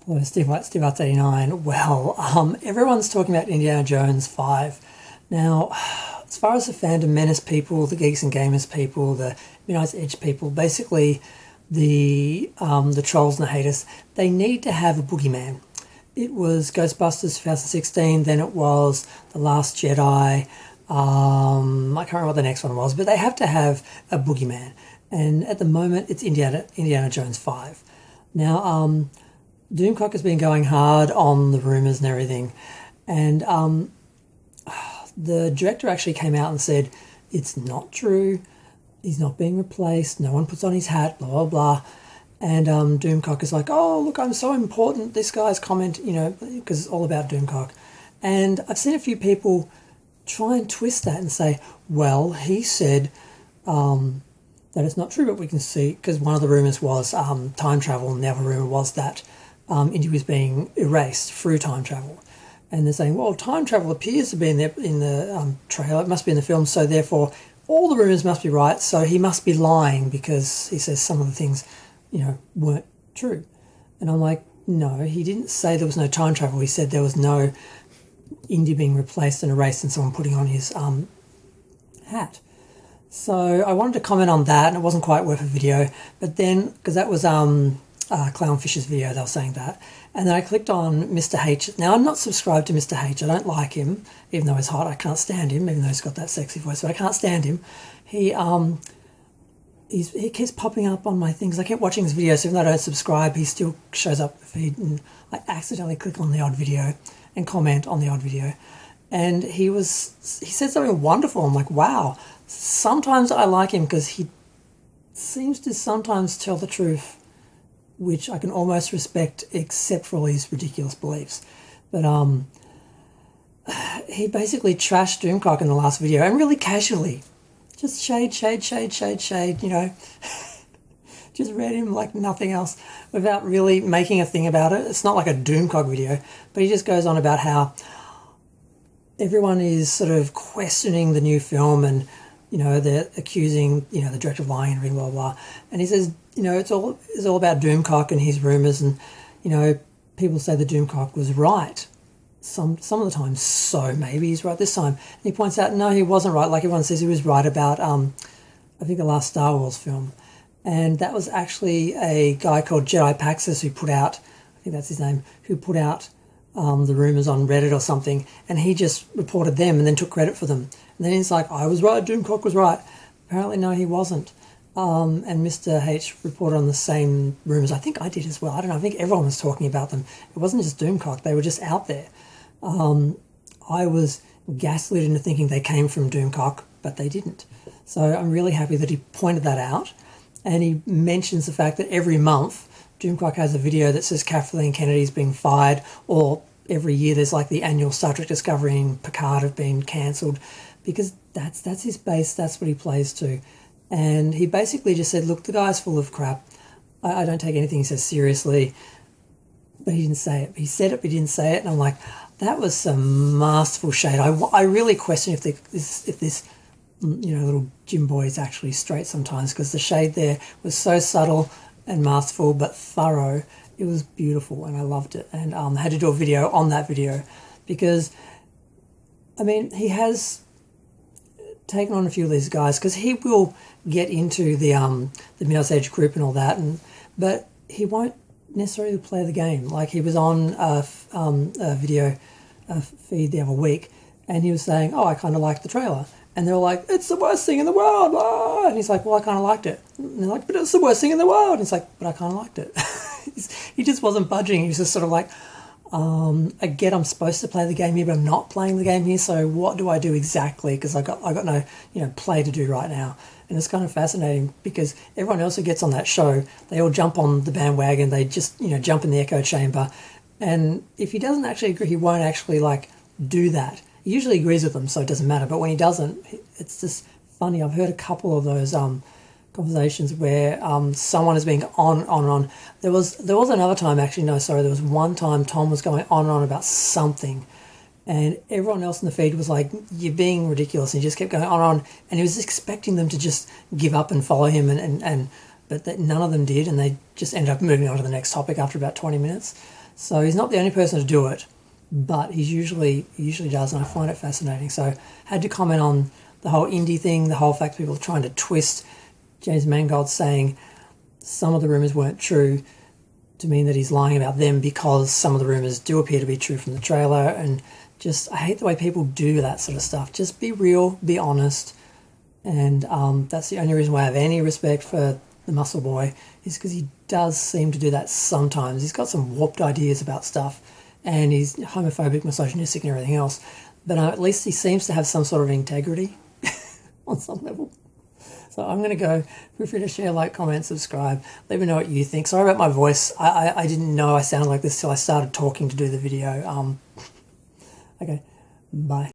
Hello, Steve Arts 89. Well, everyone's talking about Indiana Jones 5. Now, as far as the fandom menace people, the geeks and gamers people, the Midnight's Edge people, basically the trolls and the haters, they need to have a boogeyman. It was Ghostbusters 2016, then it was The Last Jedi. I can't remember what the next one was, but they have to have a boogeyman. And at the moment, it's Indiana Jones 5. Now, Doomcock has been going hard on the rumours and everything, and the director actually came out and said it's not true, he's not being replaced, no one puts on his hat, blah blah blah. And Doomcock is like, oh look, I'm so important, this guy's comment, because it's all about Doomcock. And I've seen a few people try and twist that and say, well, he said that it's not true, but we can see, because one of the rumours was time travel, and the other rumour was that Indy was being erased through time travel. And they're saying, well, time travel appears to be in the trailer, it must be in the film, so therefore all the rumours must be right, so he must be lying because he says some of the things, weren't true. And I'm like, no, he didn't say there was no time travel, he said there was no Indy being replaced and erased and someone putting on his hat. So I wanted to comment on that, and it wasn't quite worth a video, but then, because that was Clownfish's video, they were saying that. And then I clicked on Mr. H. Now, I'm not subscribed to Mr. H. I don't like him, even though he's hot. I can't stand him, even though he's got that sexy voice, but I can't stand him. He keeps popping up on my things. I keep watching his videos, even though I don't subscribe, he still shows up in the feed, and I accidentally click on the odd video and comment on the odd video. And he said something wonderful. I'm like, wow. Sometimes I like him because he seems to sometimes tell the truth, which I can almost respect, except for all his ridiculous beliefs. But he basically trashed Doomcock in the last video, and really casually. Just shade, just read him like nothing else, without really making a thing about it. It's not like a Doomcock video, but he just goes on about how everyone is sort of questioning the new film, and they're accusing the director of lying and everything, blah blah. And he says, it's all about Doomcock and his rumours, and people say the Doomcock was right some of the time, so maybe he's right this time. And he points out, no, he wasn't right. Like everyone says, he was right about I think the last Star Wars film, and that was actually a guy called Jedi Paxis who put out, I think that's his name, who put out the rumours on Reddit or something, and he just reported them and then took credit for them. And then he's like, I was right, Doomcock was right. Apparently, no, he wasn't. And Mr. H reported on the same rumours. I think I did as well. I don't know. I think everyone was talking about them. It wasn't just Doomcock. They were just out there. I was gaslit into thinking they came from Doomcock, but they didn't. So I'm really happy that he pointed that out. And he mentions the fact that every month Doomcock has a video that says Kathleen Kennedy's being fired, or every year there's like the annual Star Trek Discovery and Picard have been cancelled, because that's his base, that's what he plays to. And he basically just said, look, the guy's full of crap. I don't take anything he says seriously. But he didn't say it. He said it, but he didn't say it. And I'm like, that was some masterful shade. I really question if this little Jim boy is actually straight sometimes, because the shade there was so subtle and masterful but thorough. It was beautiful, and I loved it. And I had to do a video on that video, because he has taken on a few of these guys, because he will get into the Midnight's Edge group and all that, but he won't necessarily play the game. Like, he was on a video feed the other week, and he was saying, oh, I kind of liked the trailer. And they're like, it's the worst thing in the world. Ah! And he's like, well, I kind of liked it. And they're like, but it's the worst thing in the world. And he's like, but I kind of liked it. He just wasn't budging. He was just sort of like, I get I'm supposed to play the game here, but I'm not playing the game here. So what do I do exactly? Because I got no play to do right now. And it's kind of fascinating, because everyone else who gets on that show, they all jump on the bandwagon. They just jump in the echo chamber. And if he doesn't actually agree, he won't actually do that. He usually agrees with them, so it doesn't matter. But when he doesn't, it's just funny. I've heard a couple of those conversations where someone is being on. There was another time, actually, no, sorry, there was one time Tom was going on and on about something, and everyone else in the feed was like, you're being ridiculous, and he just kept going on and on, and he was expecting them to just give up and follow him, but none of them did, and they just ended up moving on to the next topic after about 20 minutes. So he's not the only person to do it, but he usually does, and I find it fascinating. So had to comment on the whole Indy thing, the whole fact people are trying to twist James Mangold saying some of the rumours weren't true to mean that he's lying about them because some of the rumours do appear to be true from the trailer. And just, I hate the way people do that sort of stuff. Just be real, be honest. And that's the only reason why I have any respect for the Muscle Boy, is because he does seem to do that sometimes. He's got some warped ideas about stuff, and he's homophobic, misogynistic, and everything else. But at least he seems to have some sort of integrity on some level. So I'm going to go. Feel free to share, like, comment, subscribe. Let me know what you think. Sorry about my voice. I didn't know I sounded like this till I started talking to do the video. Okay, bye.